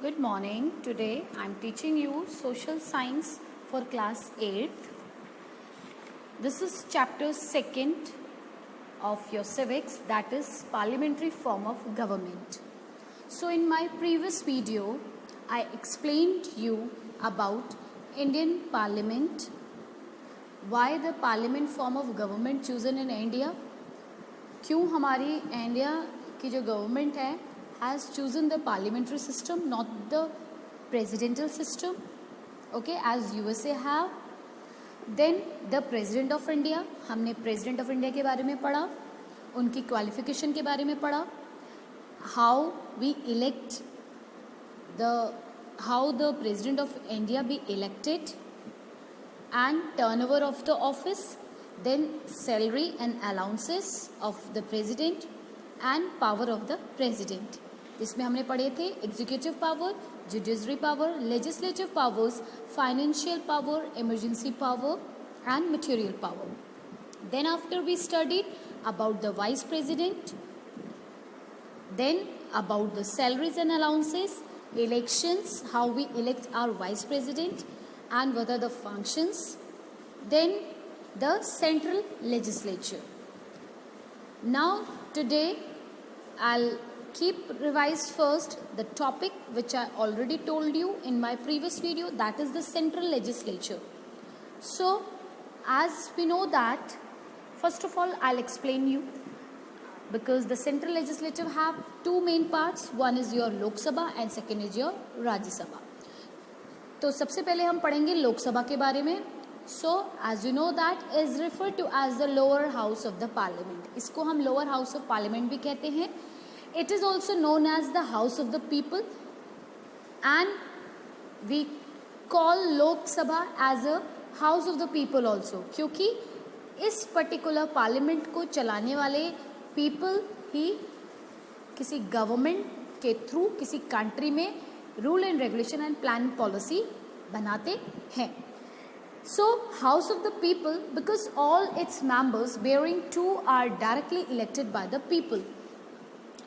Good morning. Today I am teaching you social science for class 8th. This is chapter 2nd of your civics, that is parliamentary form of government. So in my previous video I explained you about Indian Parliament, why the parliament form of government chosen in India, क्यों हमारी India की जो government है has chosen the parliamentary system, not the presidential system, okay, as USA have. Then the President of India, हमने President of India के बारे में पढ़ा, उनकी क्वालिफिकेशन के बारे में पढ़ा, how we elect how the President of India be elected and turnover of the office, then salary and allowances of the President and power of the President. इसमें हमने पढ़े थे executive power, judiciary power, legislative powers, financial power, emergency power and material power. Then after we studied about the vice president, then about the salaries and allowances, elections, how we elect our vice president and what are the functions, then the central legislature. Now today I'll keep revised first the topic which I already told you in my previous video, that is the central legislature. So as we know that, first of all I'll explain you, because the central legislature have two main parts, one is your Lok Sabha and second is your Rajya Sabha. तो सबसे पहले हम पढ़ेंगे लोक सभा के बारे में. So as you know that is referred to as the lower house of the parliament. इसको हम lower house of parliament भी कहते हैं. It is also known as the house of the people and we call Lok Sabha as a house of the people also, क्योंकि इस particular parliament को चलाने वाले people ही किसी government के through किसी country में rule and regulation and plan policy बनाते हैं. So house of the people because all its members bearing to are directly elected by the people.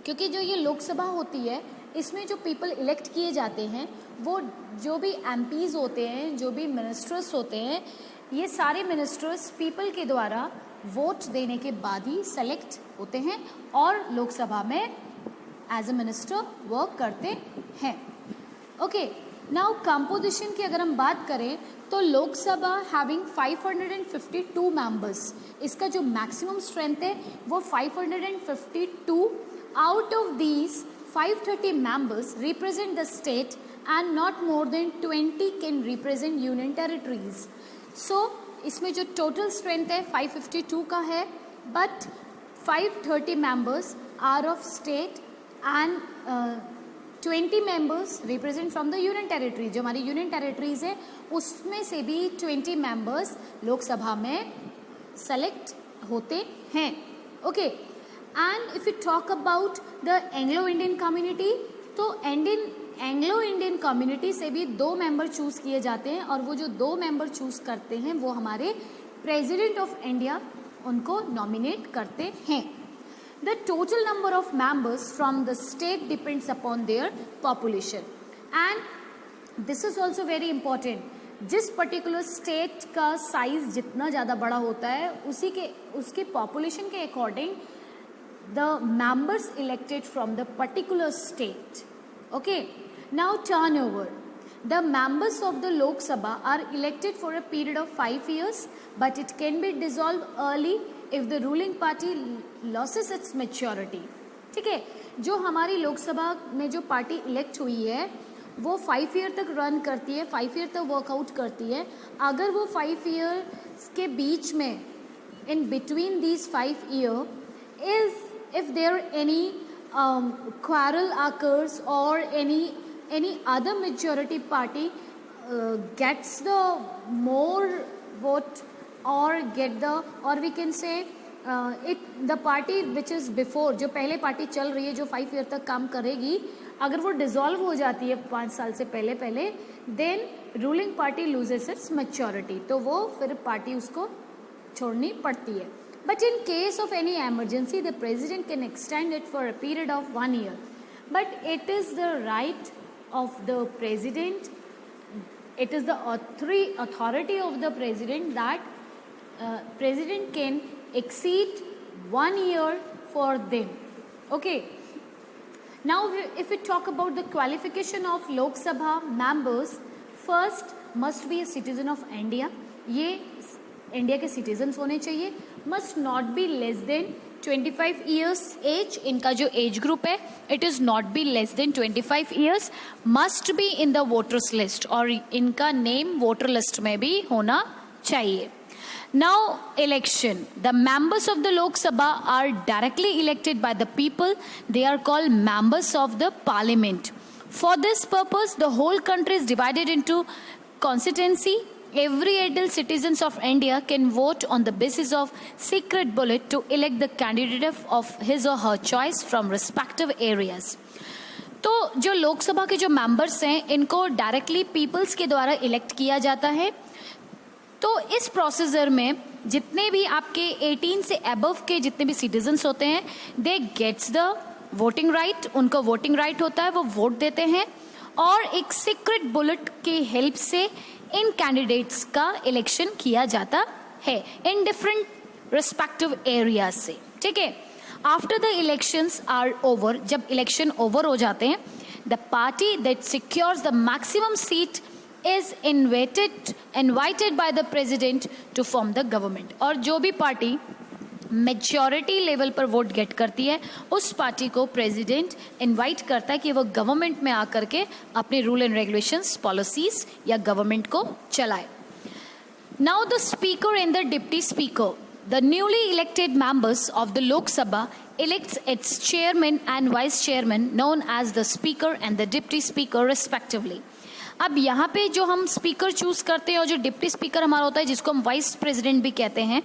क्योंकि जो ये लोकसभा होती है इसमें जो पीपल इलेक्ट किए जाते हैं वो जो भी एमपीज होते हैं, जो भी मिनिस्टर्स होते हैं, ये सारे मिनिस्टर्स पीपल के द्वारा वोट देने के बाद ही सेलेक्ट होते हैं और लोकसभा में एज अ मिनिस्टर वर्क करते हैं. ओके, नाउ कंपोजिशन की अगर हम बात करें तो लोकसभा हैविंग 552 मेंबर्स, इसका जो मैक्सिमम स्ट्रेंथ है वो 552. Out of these 530 members represent the state and not more than 20 can represent union territories. So इसमें जो total strength है 552 का है, but 530 members are of state and 20 members represent from the union territory. जो हमारी union territories है उसमें से भी 20 members लोकसभा में select होते हैं. Okay. And if you talk about the Anglo-Indian community, तो Anglo-Indian community से भी 2 मेंबर चूज किए जाते हैं और वो जो 2 मेंबर चूज करते हैं वो हमारे प्रेसिडेंट ऑफ इंडिया उनको नॉमिनेट करते हैं. The total number of members from the state depends upon their population and this is also very important. जिस पर्टिकुलर स्टेट का साइज जितना ज़्यादा बड़ा होता है उसके पॉपुलेशन के according the members elected from the particular state. Okay, now turnover. The members of the Lok Sabha are elected for a period of 5 years, but it can be dissolved early if the ruling party loses its maturity. ठीक है, जो हमारी लोकसभा में जो party elect हुई है वो 5 year तक रन करती है, 5 ईयर तक वर्कआउट करती है. अगर वो 5 ईयर्स के बीच में in between these 5 years if there any quarrel occurs or any other majority party gets the more vote or get the or we can say the party which is before, जो पहले party चल रही है जो 5 year तक काम करेगी, अगर वो डिसॉल्व हो जाती है 5 साल से पहले then ruling party loses its maturity, तो वो फिर पार्टी उसको छोड़नी पड़ती है. But in case of any emergency, the president can extend it for a period of 1 year. But it is the right of the president. It is the authority of the president that president can exceed 1 year for them. Okay. Now, if we talk about the qualification of Lok Sabha members, first must be a citizen of India. ये India के citizens होने चाहिए. Must not be less than 25 years age. इनका जो age group है it is not be less than 25 years. Must be in the voters list और इनका name voter list में भी होना चाहिए. Now election. The members of the Lok Sabha are directly elected by the people. They are called members of the parliament. For this purpose, the whole country is divided into constituency. Every adult citizens of India can vote on the basis of secret ballot to elect the candidate of his or her choice from respective areas. तो जो लोकसभा के जो members हैं इनको directly peoples के द्वारा elect किया जाता है. तो इस प्रोसीजर में जितने भी आपके 18 से अबव के जितने भी सिटीजन्स होते हैं they gets the voting right. उनको वोटिंग राइट होता है, वो वोट देते हैं और एक सीक्रेट बुलेट की हेल्प से इन कैंडिडेट्स का इलेक्शन किया जाता है इन डिफरेंट रिस्पेक्टिव एरियाज से. ठीक है. After the elections are over, जब इलेक्शन ओवर हो जाते हैं, the party that secures the maximum seat is invited by the president to form the government. और जो भी पार्टी मेजॉरिटी लेवल पर वोट गेट करती है उस पार्टी को प्रेसिडेंट इनवाइट करता है कि वो गवर्नमेंट में आकर के अपने रूल एंड रेगुलेशंस, पॉलिसीज या गवर्नमेंट को चलाए. Now the speaker and the deputy speaker, the newly elected members of the लोक सभा elects its chairman and vice chairman known as the speaker and the deputy speaker respectively. अब यहाँ पे जो हम स्पीकर चूज करते हैं और जो डिप्टी स्पीकर हमारा होता है जिसको हम वाइस प्रेसिडेंट भी कहते हैं,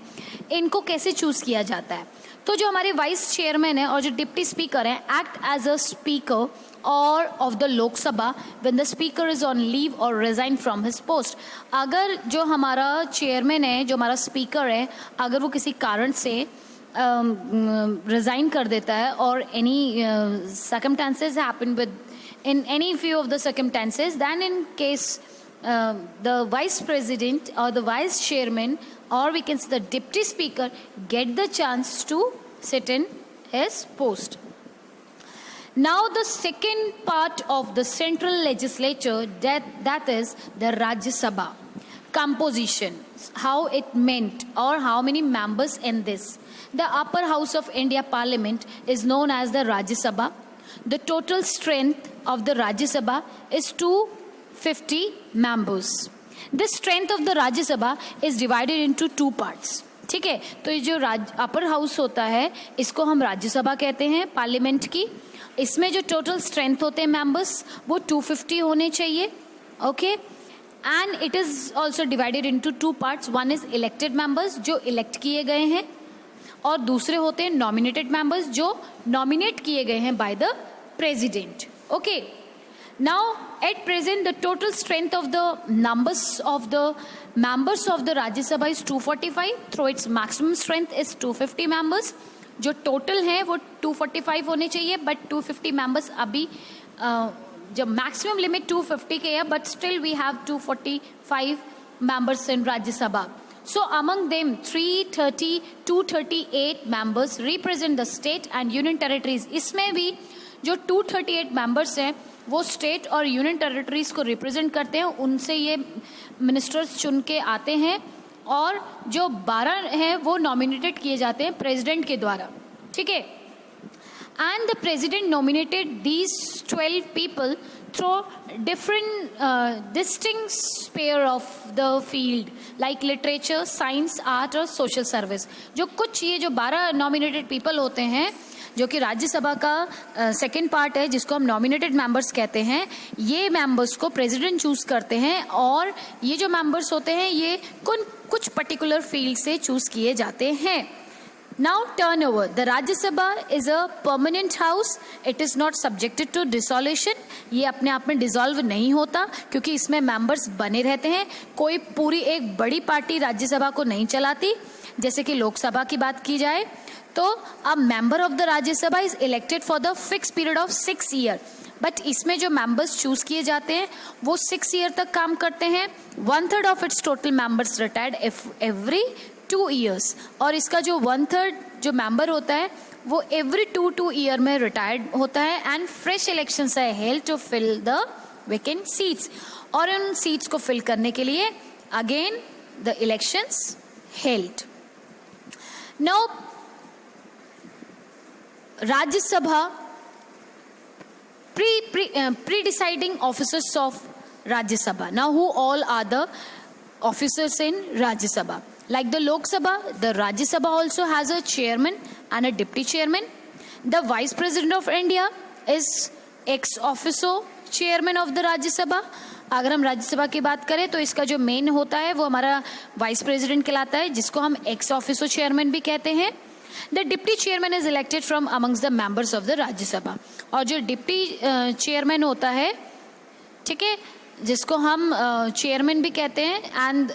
इनको कैसे चूज किया जाता है. तो जो हमारे वाइस चेयरमैन है और जो डिप्टी स्पीकर है एक्ट एज अ स्पीकर और ऑफ द लोक सभा when the speaker is on leave और रिजाइन फ्रॉम हिज पोस्ट. अगर जो हमारा चेयरमैन है, जो हमारा स्पीकर है, अगर वो किसी कारण से रिजाइन कर देता है और any circumstances happen with in any few of the circumstances, then in case the vice president or the vice chairman or we can say the deputy speaker get the chance to sit in his post. Now the second part of the central legislature, that is the Rajya Sabha composition, how it meant or how many members in this. The upper house of India parliament is known as the Rajya Sabha. The total strength of the Rajya Sabha is 250 members. The strength of the Rajya Sabha is divided into two parts. ठीक है. तो ये जो upper house होता है इसको हम राज्य सभा कहते हैं पार्लियामेंट की. इसमें जो टोटल स्ट्रेंथ होते हैं मेंबर्स वो 250 होने चाहिए. Okay. And it is also divided into two parts. One is elected members जो इलेक्ट किए गए हैं और दूसरे होते हैं नॉमिनेटेड मेंबर्स जो नॉमिनेट किए गए हैं by the president. Okay. Now at present the total strength of the numbers of the members of the Rajya Sabha is 245. Through its maximum strength is 250 members. जो टोटल है वो 245 होने चाहिए but 250 members अभी जब मैक्सिमम लिमिट 250 के है but still we have 245 members in Rajya Sabha. So among them 238 members represent the state and union territories. इसमें भी जो 238 members हैं वो स्टेट और यूनियन टेरिटरीज को रिप्रेजेंट करते हैं. उनसे ये मिनिस्टर्स चुन के आते हैं और जो 12 हैं वो नॉमिनेटेड किए जाते हैं प्रेसिडेंट के द्वारा. ठीक है. And the president nominated these 12 people through different distinct sphere of the field like literature, science, art और social service. जो कुछ ये जो 12 nominated people होते हैं जो कि राज्यसभा का सेकेंड पार्ट है जिसको हम नॉमिनेटेड मेंबर्स कहते हैं, ये मेंबर्स को प्रेसिडेंट चूज करते हैं और ये जो मेंबर्स होते हैं ये कुछ पर्टिकुलर फील्ड से चूज किए जाते हैं. Now turnover. The Rajya Sabha is a permanent house. It is not subjected to dissolution. ये अपने आप में डिसॉल्व नहीं होता क्योंकि इसमें मेंबर्स बने रहते हैं. कोई पूरी एक बड़ी पार्टी राज्यसभा को नहीं चलाती. जैसे कि लोकसभा की बात की जाए तो a member of the Rajya Sabha is elected for the fix period of 6 year, but इसमें जो मेंबर्स चूज किए जाते हैं वो 6 ईयर तक काम करते हैं। 1/3 of its total members retired every 2 years, और इसका जो 1/3 जो मेंबर होता है वो एवरी 2 ईयर में रिटायर्ड होता है। And fresh elections are held to fill the vacant seats, और उन सीट्स को फिल करने के लिए again the elections held. Now Rajya Sabha pre-deciding officers of Rajya Sabha. Now, who all are the officers in Rajya Sabha? Like the Lok Sabha, the Rajya Sabha also has a chairman and a deputy chairman. The Vice President of India is ex officio chairman of the Rajya Sabha. अगर हम राज्यसभा की बात करें तो इसका जो main होता है वो हमारा वाइस प्रेसिडेंट कहलाता है, जिसको हम एक्स ऑफिसो चेयरमैन भी कहते हैं। The deputy chairman is elected from amongst the members of the Rajya Sabha, और जो डिप्टी चेयरमैन होता है, ठीक है, जिसको हम चेयरमैन भी कहते हैं, and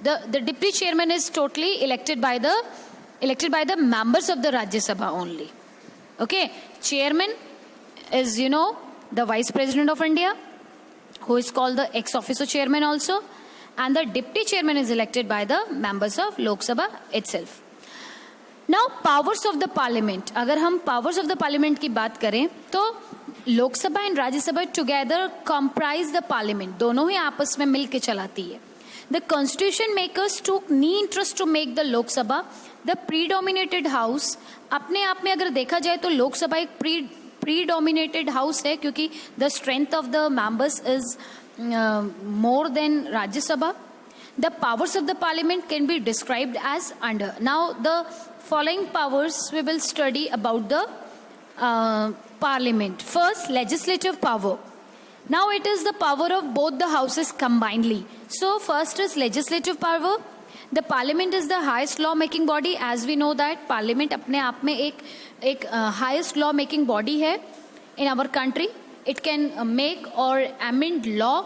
the deputy chairman is totally elected by the members of the Rajya Sabha only. Okay, chairman is the vice president of India, who is called the ex officio chairman also, and the deputy chairman is elected by the members of Lok Sabha itself. Now powers of the parliament, अगर हम powers of the parliament की बात करें तो लोक सभा and Rajya Sabha together comprise the parliament, दोनों ही आपस में मिल के चलाती है। The constitution makers took keen interest to make the Lok Sabha the predominated house. अपने आप में अगर देखा जाए तो लोक सभा एक predominated house है, क्योंकि the strength of the members is more than Rajya Sabha. The powers of the parliament can be described as under. Now the following powers we will study about the parliament. First, legislative power. Now it is the power of both the houses combinedly. So first is legislative power. The parliament is the highest law making body. As we know that parliament अपने आप में एक highest law making body है in our country. It can make or amend law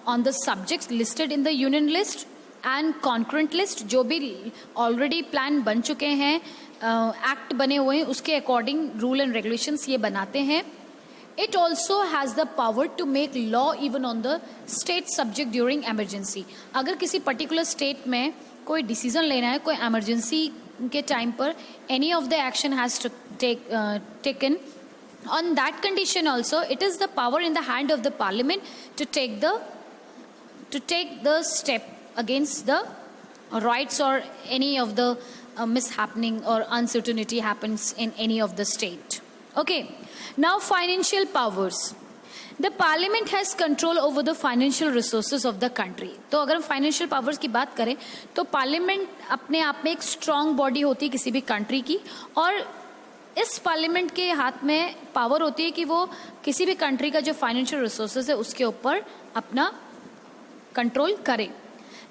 on the subjects listed in the union list and concurrent list. जो भी already plan बन चुके हैं, act बने हुए हैं, उसके according rule and regulations ये बनाते हैं। It also has the power to make law even on the state subject during emergency. अगर किसी particular state में कोई डिसीजन लेना है, कोई इमरजेंसी के टाइम पर, any of the action has to taken on that condition also, it is the power in the hand of the parliament to take the step against the rights और any of the mishappening और uncertainty happens in any of the state. Okay, now financial powers. The parliament has control over the financial resources of the country. तो अगर हम financial powers की बात करें तो parliament अपने आप में एक स्ट्रॉन्ग बॉडी होती है किसी भी कंट्री की, और इस पार्लियामेंट के हाथ में पावर होती है कि वो किसी भी कंट्री का जो फाइनेंशियल रिसोर्सेज है उसके ऊपर अपना कंट्रोल करे।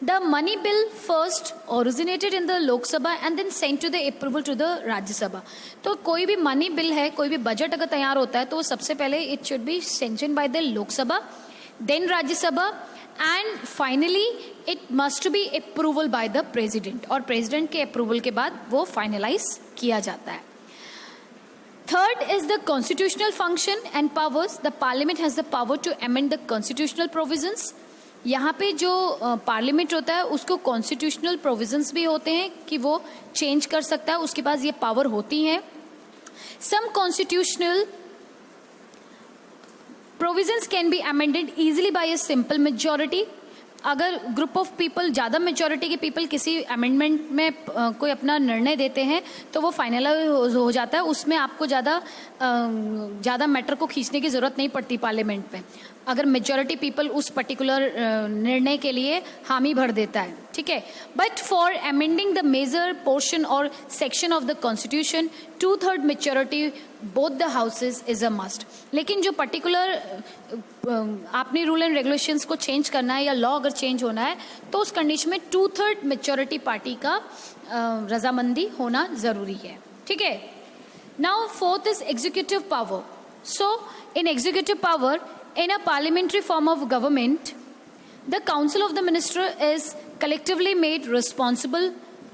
The money bill first originated in the Lok Sabha and then sent to the approval to the Rajya Sabha. तो कोई भी मनी बिल है, कोई भी बजट अगर तैयार होता है तो वो सबसे पहले it should be sanctioned by the Lok Sabha, then Rajya Sabha, and finally it must be approval by the president, और president के approval के बाद वो finalize किया जाता है। Third is the constitutional function and powers. The parliament has the power to amend the constitutional provisions. यहाँ पे जो पार्लियामेंट होता है उसको कॉन्स्टिट्यूशनल प्रोविजंस भी होते हैं कि वो चेंज कर सकता है, उसके पास ये पावर होती है। Some constitutional provisions can be amended easily by a simple majority. अगर ग्रुप ऑफ पीपल, ज़्यादा मेजॉरिटी के पीपल किसी अमेंडमेंट में कोई अपना निर्णय देते हैं तो वो फाइनल हो जाता है, उसमें आपको ज़्यादा मैटर को खींचने की ज़रूरत नहीं पड़ती पार्लियामेंट में, अगर मेजॉरिटी पीपल उस पर्टिकुलर निर्णय के लिए हामी भर देता है, ठीक है। But for amending the major portion और section of the constitution 2/3 majority both the houses is a must. लेकिन जो पर्टिकुलर आपने रूल एंड रेगुलेशंस को चेंज करना है या लॉ अगर चेंज होना है तो उस कंडीशन में 2/3 मेजॉरिटी पार्टी का रजामंदी होना जरूरी है, ठीक है। Now fourth is executive power. So in executive power, in a parliamentary form of government, the council of the minister is collectively made responsible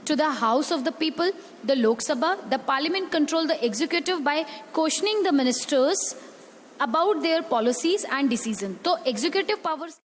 to the House of the People, the Lok Sabha. The Parliament control the executive by questioning the ministers about their policies and decisions. तो executive powers